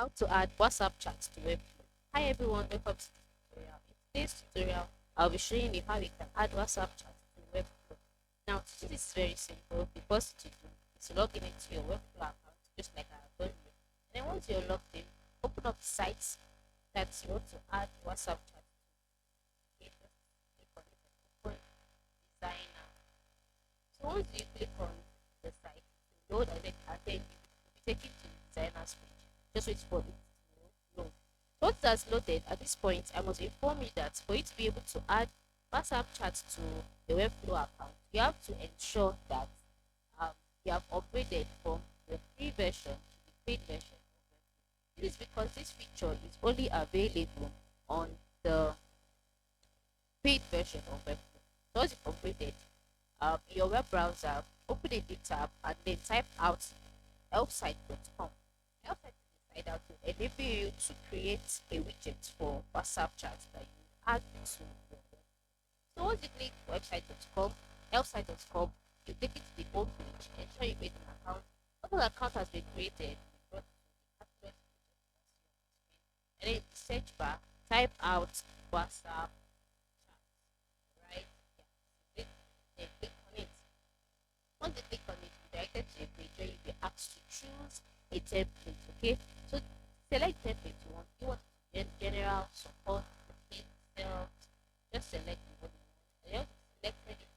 How to add WhatsApp chat to Webflow. Hi everyone, welcome to the tutorial. In today's tutorial, I'll be showing you how you can add WhatsApp chat to Webflow. Now, to do this is very simple. The first thing to do is to log in into your Webflow account, just like I have done here. And then once you're logged in, open up the sites that you want to add WhatsApp chat to. Okay, just click on it and open Designer. So once you click on the site, it will load and then you'll be taken to the designer's page. Just wait for it to load. Once that's loaded, at this point, I must inform you that for you to be able to add WhatsApp chat to the Webflow account, you have to ensure that um, you have upgraded from the free version to the paid version. This is because this feature is only available on the paid version of Webflow. So once you've upgraded, in your web browser, open a new tab and then type out helpsite.com. Helpsite is a site that will enable you to create a widget for WhatsApp chat that you add to your web. So once you click website.com, helpsite.com, you take it to the home page, ensure you create an account. Once an account has been created, you go to the address and then in the search bar, type out WhatsApp chat, right? Yeah. Click on it. Once you click on it, you're directed to a page where you'll be asked to choose a template. Okay, so select template you want. You want general support, self. Just select the one you want. And then select it,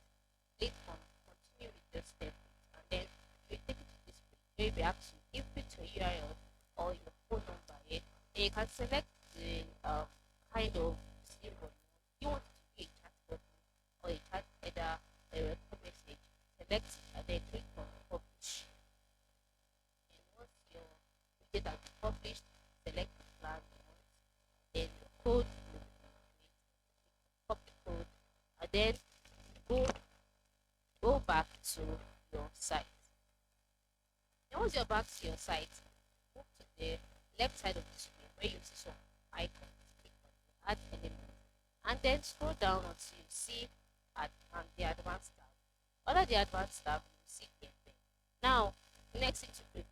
click on continue with this template, and then you take it to this page where you'll be asked to input your URL or your phone number here. And you can select the kind of symbol you want. You want it to be a chat button or a chat header, a welcome message. Select it and then click on publish. And once your widget has been published, select the plan you want. Then the code will be created. Copy code and then go go back to your site. And once you're back to your site, move to the left side of the screen where you see some icons. Click on the add element and then scroll down until you see the advanced tab. Under the advanced tab, you will see embed. Now, the next thing to do is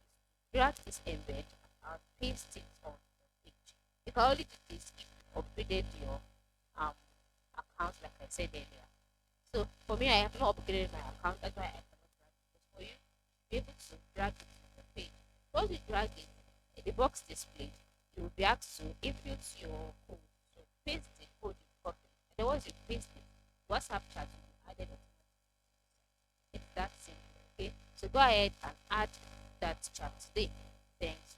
drag this embed and paste it on the page. You can only do this if you upgraded your um, account, like I said earlier. So for me, I have not upgraded my account, that's why I cannot drag it. But for you, you'll be able to drag it on the page. Once you drag it, in the box displayed, you will be asked to input your code. So paste the code you copied. And then once you paste it, WhatsApp chat will be added automatically. It's that simple. Okay. So go ahead and add that chat today. Thanks.